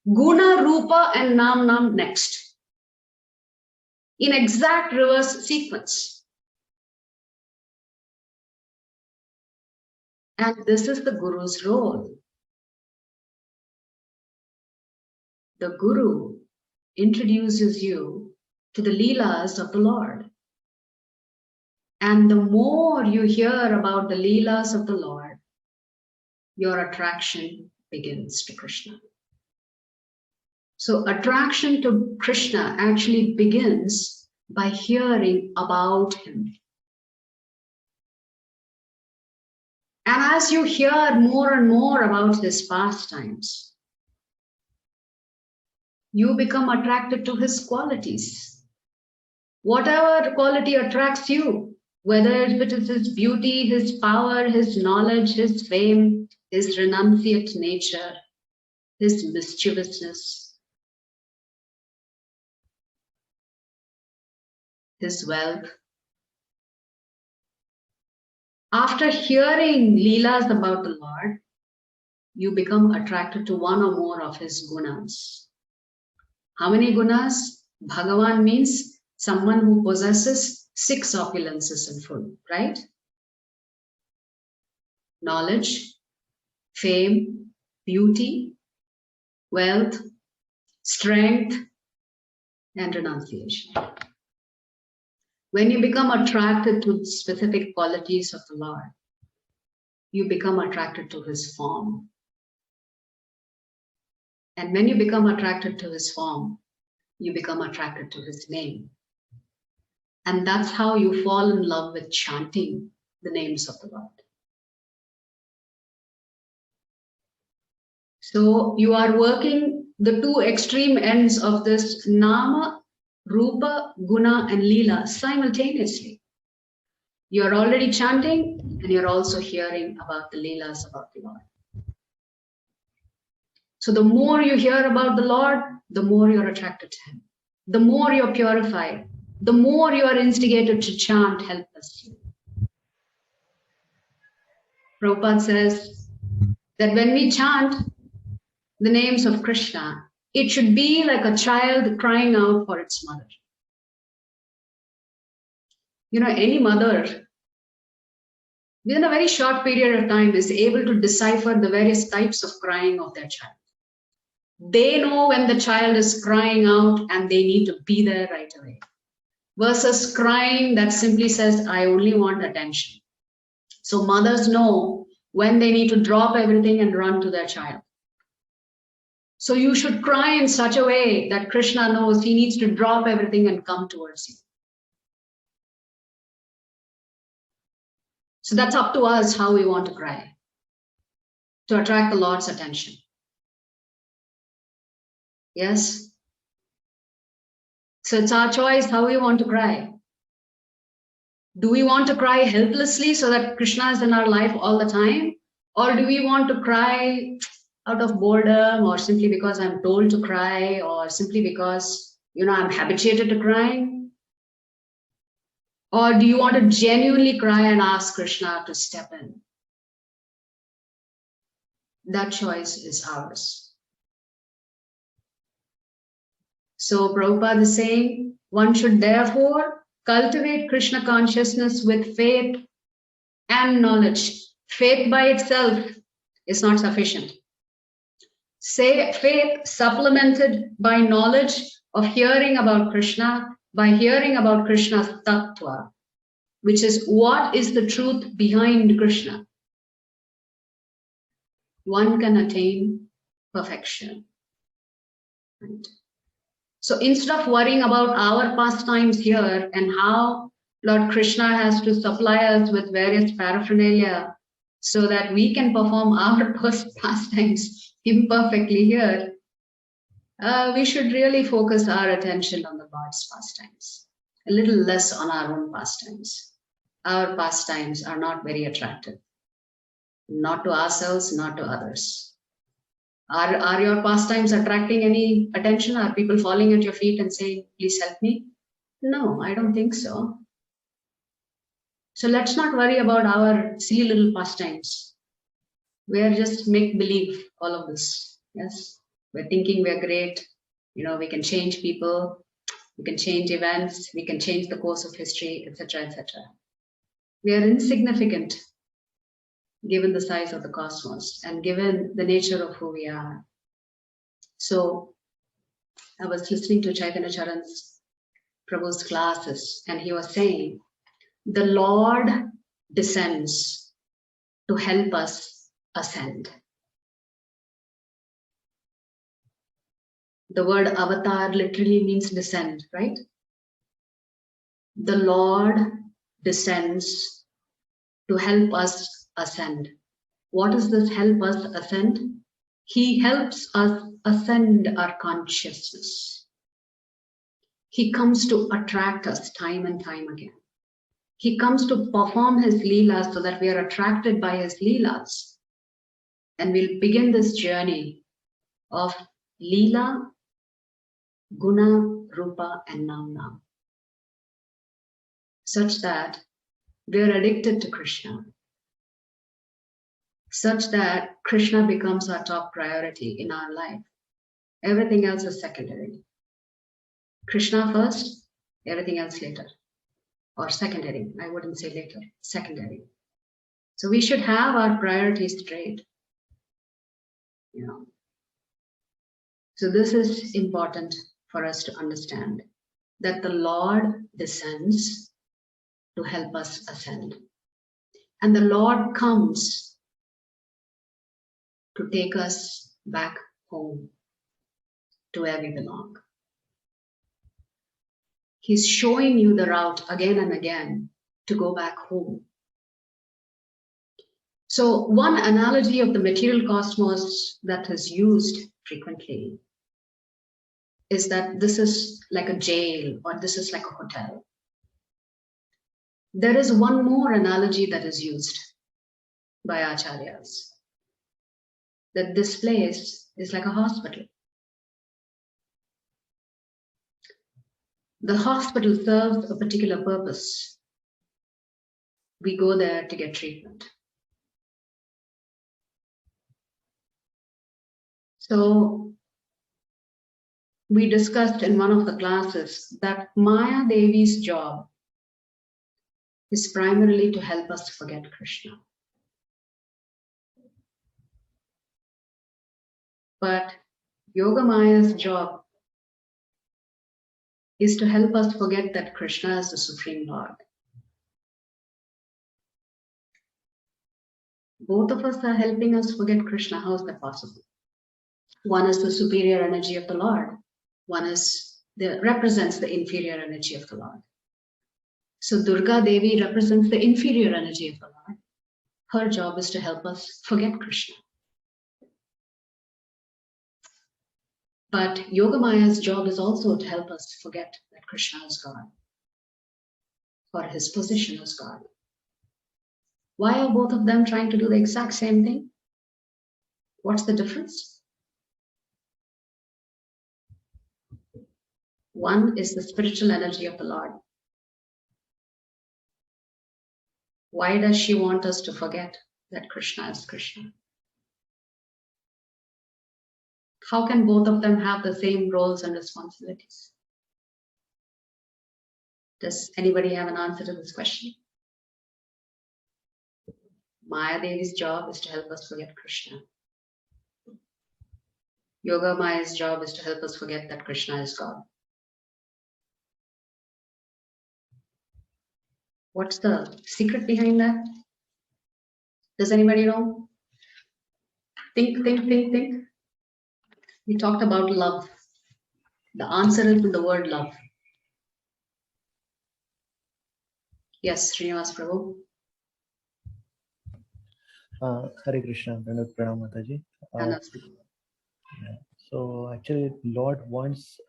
Guna, Rupa, and Nam Nam next. In exact reverse sequence. And this is the Guru's role. The Guru introduces you to the Leelas of the Lord. And the more you hear about the Leelas of the Lord, your attraction begins to Krishna. So attraction to Krishna actually begins by hearing about him. And as you hear more and more about his pastimes, you become attracted to his qualities. Whatever quality attracts you, whether it is his beauty, his power, his knowledge, his fame, his renunciate nature, his mischievousness, his wealth. After hearing Leelas about the Lord, you become attracted to one or more of his gunas. How many gunas? Bhagavan means someone who possesses 6 opulences in full, right? Knowledge, fame, beauty, wealth, strength, and renunciation. When you become attracted to specific qualities of the Lord, you become attracted to his form. And when you become attracted to his form, you become attracted to his name. And that's how you fall in love with chanting the names of the Lord. So you are working the 2 extreme ends of this Nama, Rupa, Guna, and Leela simultaneously. You are already chanting and you're also hearing about the Leelas about the Lord. So the more you hear about the Lord, the more you're attracted to him. The more you're purified, the more you are instigated to chant helplessly. Prabhupada says that when we chant the names of Krishna, it should be like a child crying out for its mother. You know, any mother, within a very short period of time, is able to decipher the various types of crying of their child. They know when the child is crying out and they need to be there right away. Versus crying that simply says, I only want attention. So mothers know when they need to drop everything and run to their child. So you should cry in such a way that Krishna knows he needs to drop everything and come towards you. So that's up to us how we want to cry to attract the Lord's attention. Yes? So it's our choice how we want to cry. Do we want to cry helplessly so that Krishna is in our life all the time? Or do we want to cry out of boredom, or simply because I'm told to cry, or simply because, I'm habituated to crying? Or do you want to genuinely cry and ask Krishna to step in? That choice is ours. So Prabhupada is saying, one should therefore cultivate Krishna consciousness with faith and knowledge. Faith by itself is not sufficient. Say faith supplemented by knowledge of hearing about Krishna, by hearing about Krishna's tattva, which is what is the truth behind Krishna. One can attain perfection. Right? So instead of worrying about our pastimes here and how Lord Krishna has to supply us with various paraphernalia so that we can perform our pastimes imperfectly here, we should really focus our attention on the Lord's pastimes, a little less on our own pastimes. Our pastimes are not very attractive, not to ourselves, not to others. Are your pastimes attracting any attention? Are people falling at your feet and saying, please help me? No, I don't think so. So let's not worry about our silly little pastimes. We are just make-believe, all of this. Yes, we're thinking we're great. You know, we can change people, we can change events, we can change the course of history, etc., etc. We are insignificant given the size of the cosmos and given the nature of who we are. So I was listening to Chaitanya Charan's Prabhu's classes, and he was saying, the Lord descends to help us ascend. The word avatar literally means descend, right? The Lord descends to help us ascend. What does this help us ascend? He helps us ascend our consciousness. He comes to attract us time and time again. He comes to perform his leelas so that we are attracted by his leelas. And we'll begin this journey of leela, guna, rupa, and nam, such that we are addicted to Krishna, such that Krishna becomes our top priority in our life. Everything else is secondary. Krishna first, everything else later. Or secondary, I wouldn't say later, secondary. So we should have our priorities straight. You know. So this is important for us to understand, that the Lord descends to help us ascend. And the Lord comes to take us back home to where we belong. He's showing you the route again and again to go back home. So one analogy of the material cosmos that is used frequently is that this is like a jail, or this is like a hotel. There is one more analogy that is used by acharyas, that this place is like a hospital. The hospital serves a particular purpose. We go there to get treatment. So we discussed in one of the classes that Maya Devi's job is primarily to help us forget Krishna. But Yoga Maya's job is to help us forget that Krishna is the Supreme Lord. Both of us are helping us forget Krishna. How is that possible? One is the superior energy of the Lord. One is represents the inferior energy of the Lord. So Durga Devi represents the inferior energy of the Lord. Her job is to help us forget Krishna. But Yogamaya's job is also to help us forget that Krishna is God, or his position as God. Why are both of them trying to do the exact same thing? What's the difference? One is the spiritual energy of the Lord. Why does she want us to forget that Krishna is Krishna? How can both of them have the same roles and responsibilities? Does anybody have an answer to this question? Maya Devi's job is to help us forget Krishna. Yoga Maya's job is to help us forget that Krishna is God. What's the secret behind that? Does anybody know? Think. We talked about love. The answer is in the word love. Yes, Srinivas Prabhu. Hare Krishna, Pranam Mataji. Namaste. Yeah. So actually, Lord wants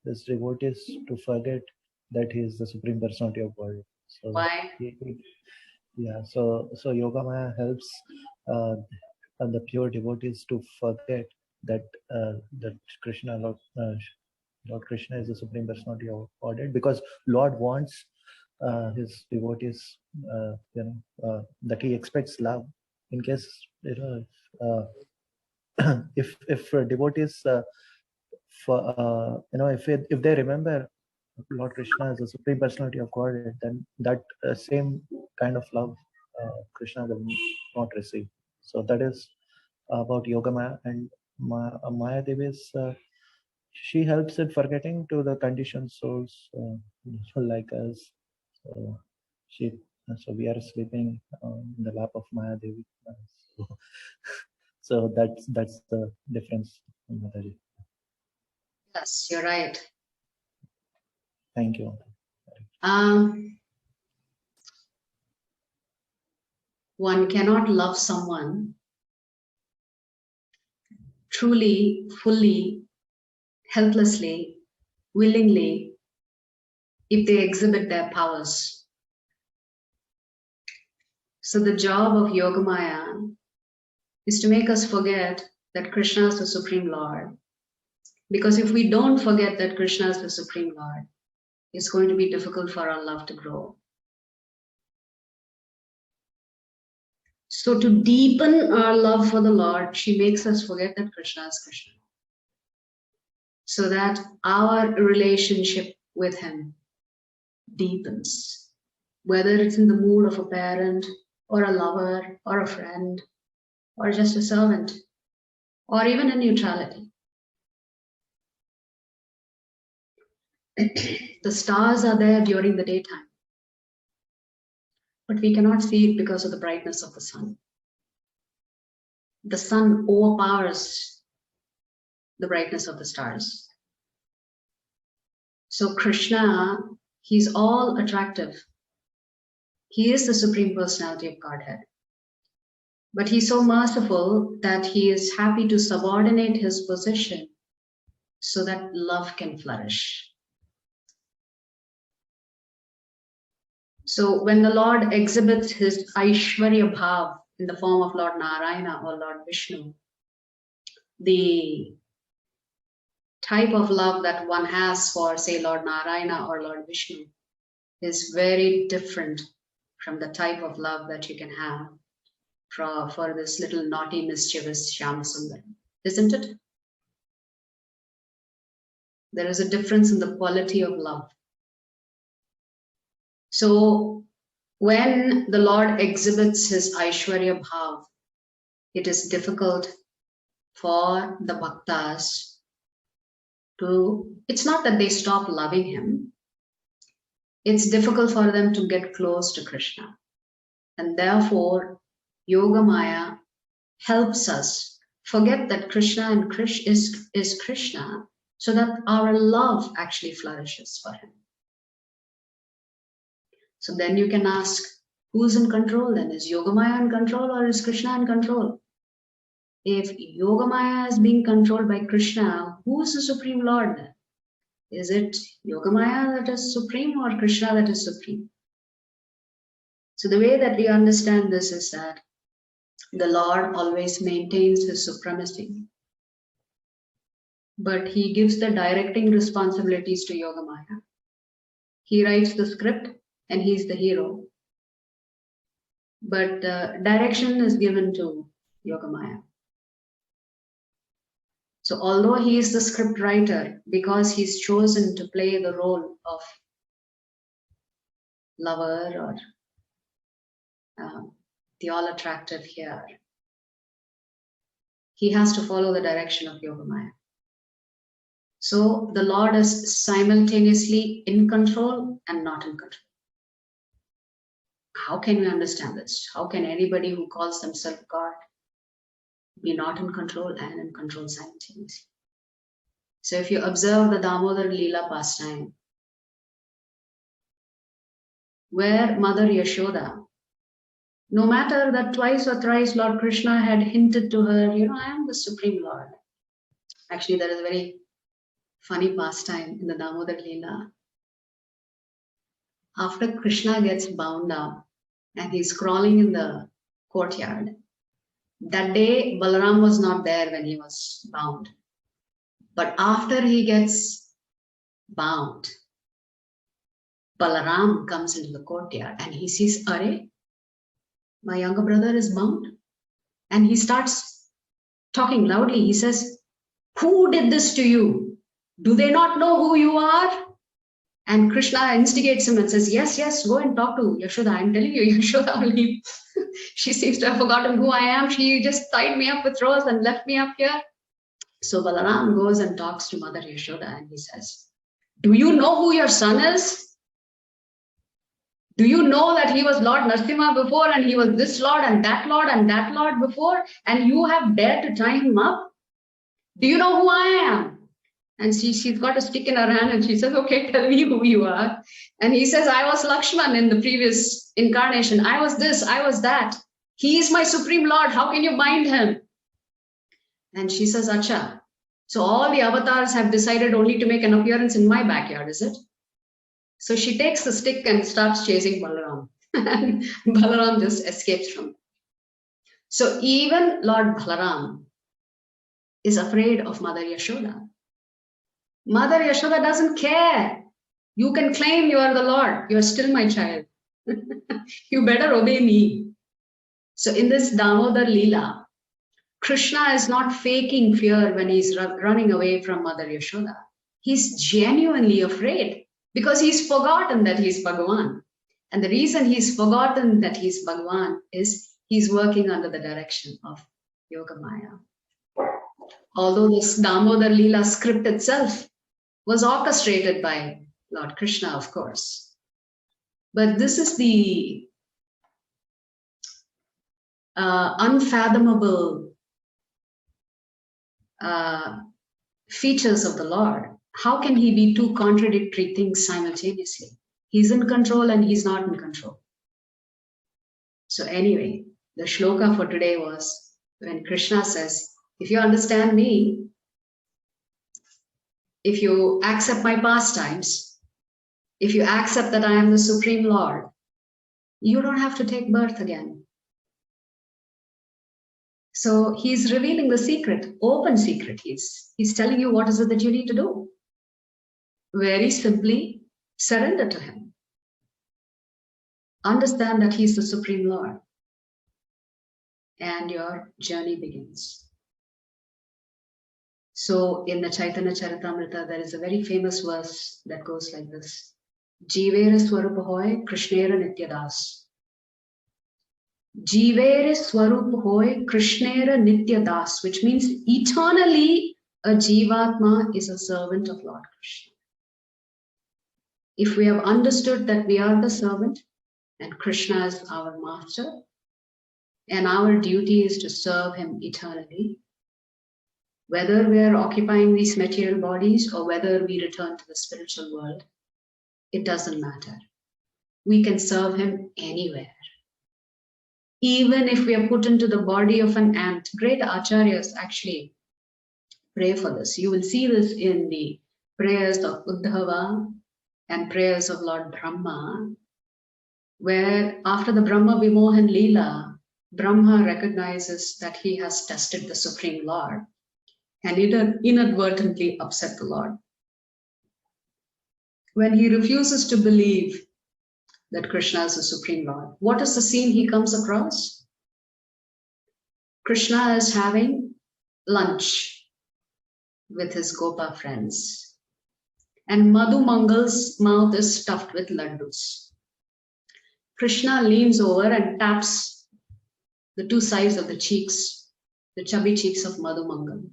his devotees to forget that he is the Supreme Personality of Godhead. So Why? So Yoga Maya helps the pure devotees to forget that that Krishna, Lord Krishna is the Supreme Personality of Godhead, because Lord wants his devotees, that he expects love. In case if devotees if they remember Lord Krishna as the Supreme Personality of Godhead, then that same kind of love Krishna will not receive. So that is about Yoga Maya. And Maya Devi is she helps in forgetting to the conditioned souls like us. So we are sleeping in the lap of Maya Devi. So that's the difference, Mataji. Yes, you're right. Thank you. One cannot love someone truly, fully, helplessly, willingly, if they exhibit their powers. So the job of Yogamaya is to make us forget that Krishna is the Supreme Lord. Because if we don't forget that Krishna is the Supreme Lord, it's going to be difficult for our love to grow. So to deepen our love for the Lord, she makes us forget that Krishna is Krishna, so that our relationship with him deepens, whether it's in the mood of a parent or a lover or a friend or just a servant or even a neutrality. The stars are there during the daytime, but we cannot see it because of the brightness of the sun. The sun overpowers the brightness of the stars. So Krishna, he's all attractive. He is the Supreme Personality of Godhead. But he's so merciful that he is happy to subordinate his position so that love can flourish. So when the Lord exhibits his Aishwarya Bhav in the form of Lord Narayana or Lord Vishnu, the type of love that one has for, say, Lord Narayana or Lord Vishnu is very different from the type of love that you can have for this little naughty, mischievous Shyamasundar, isn't it? There is a difference in the quality of love. So when the Lord exhibits his Aishwarya Bhav, it is difficult for the bhaktas to, it's not that they stop loving him, it's difficult for them to get close to Krishna. And therefore, Yoga Maya helps us forget that Krishna and Krishna is Krishna, so that our love actually flourishes for him. So then you can ask, who's in control then? Is Yoga Maya in control or is Krishna in control? If Yoga Maya is being controlled by Krishna, who is the Supreme Lord then? Is it Yoga Maya that is supreme or Krishna that is supreme? So the way that we understand this is that the Lord always maintains his supremacy, but he gives the directing responsibilities to Yoga Maya. He writes the script and he's the hero. but direction is given to Yogamaya. So although he is the script writer, because he's chosen to play the role of lover or the all attractive here, he has to follow the direction of Yogamaya. So the Lord is simultaneously in control and not in control. How can we understand this? How can anybody who calls themselves God be not in control and in control simultaneously? So if you observe the Damodar Leela pastime, where Mother Yashoda, no matter that twice or thrice Lord Krishna had hinted to her, I am the Supreme Lord. Actually, there is a very funny pastime in the Damodar Leela. After Krishna gets bound up and he's crawling in the courtyard, that day Balaram was not there when he was bound. But after he gets bound, Balaram comes into the courtyard and he sees, Are, my younger brother is bound. And he starts talking loudly. He says, who did this to you? Do they not know who you are? And Krishna instigates him and says, yes, go and talk to Yashoda. I'm telling you, Yashoda only, she seems to have forgotten who I am. She just tied me up with ropes and left me up here. So Balaram goes and talks to Mother Yashoda and he says, do you know who your son is? Do you know that he was Lord Narasimha before and he was this Lord and that Lord before, and you have dared to tie him up? Do you know who I am? And she's got a stick in her hand and she says, okay, tell me who you are. And he says, I was Lakshman in the previous incarnation. I was this, I was that. He is my Supreme Lord. How can you bind him? And she says, Acha, so all the avatars have decided only to make an appearance in my backyard, is it? So she takes the stick and starts chasing Balaram. And Balaram just escapes from it. So even Lord Balaram is afraid of Mother Yashoda. Mother Yashoda doesn't care. You can claim you are the Lord. You are still my child. You better obey me. So in this Damodar Leela, Krishna is not faking fear when he's running away from Mother Yashoda. He's genuinely afraid because he's forgotten that he's Bhagavan. And the reason he's forgotten that he's Bhagavan is he's working under the direction of Yogamaya. Although this Damodar Leela script itself was orchestrated by Lord Krishna, of course. But this is the unfathomable features of the Lord. How can he be two contradictory things simultaneously? He's in control and he's not in control. So anyway, the shloka for today was when Krishna says, if you understand me, if you accept my pastimes, if you accept that I am the Supreme Lord, you don't have to take birth again. So he's revealing the secret, open secret. He's telling you what is it that you need to do. Very simply, surrender to him. Understand that he's the Supreme Lord. And your journey begins. So in the Chaitanya Charitamrita, there is a very famous verse that goes like this. Jivere Swarupa Hoy Krishnera Nityadas. Jivere Swarupa Hoy Krishnera Nityadas, which means eternally a Jivatma is a servant of Lord Krishna. If we have understood that we are the servant and Krishna is our master, and our duty is to serve him eternally, whether we are occupying these material bodies or whether we return to the spiritual world, it doesn't matter. We can serve him anywhere. Even if we are put into the body of an ant, great acharyas actually pray for this. You will see this in the prayers of Uddhava and prayers of Lord Brahma, where after the Brahma Vimohan Leela, Brahma recognizes that he has tested the Supreme Lord and inadvertently upset the Lord. When he refuses to believe that Krishna is the Supreme Lord. What is the scene he comes across? Krishna is having lunch with his Gopa friends. And Madhu Mangal's mouth is stuffed with laddus. Krishna leans over and taps the two sides of the cheeks, the chubby cheeks of Madhu Mangal.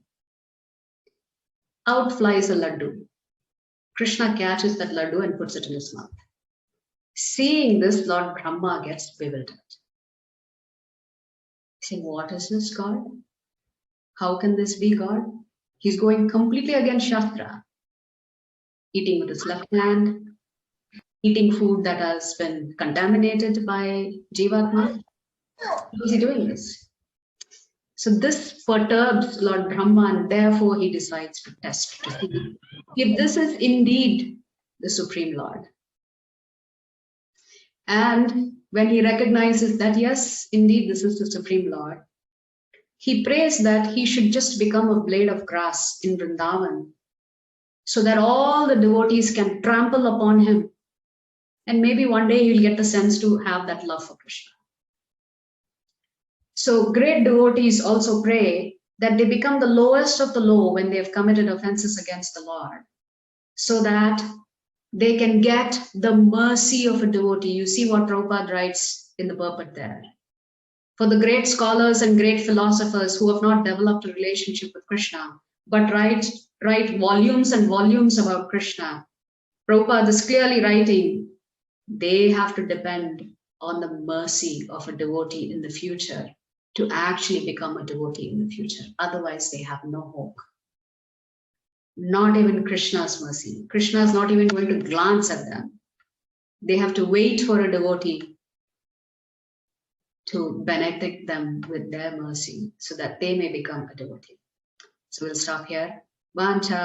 Out flies a laddu. Krishna catches that laddu and puts it in his mouth. Seeing this, Lord Brahma gets bewildered. Saying, what is this, God? How can this be God? He's going completely against Shastra. Eating with his left hand, eating food that has been contaminated by Jivatma. How is he doing this? So this perturbs Lord Brahma, and therefore he decides to test to see if this is indeed the Supreme Lord. And when he recognizes that, yes, indeed, this is the Supreme Lord, he prays that he should just become a blade of grass in Vrindavan so that all the devotees can trample upon him. And maybe one day he'll get the sense to have that love for Krishna. So great devotees also pray that they become the lowest of the low when they have committed offenses against the Lord, so that they can get the mercy of a devotee. You see what Prabhupada writes in the purport there. For the great scholars and great philosophers who have not developed a relationship with Krishna, but write volumes and volumes about Krishna, Prabhupada is clearly writing, they have to depend on the mercy of a devotee in the future to actually become a devotee in the future. Otherwise, they have no hope. Not even Krishna's mercy. Krishna is not even going to glance at them. They have to wait for a devotee to benedict them with their mercy so that they may become a devotee. So we'll stop here. Vancha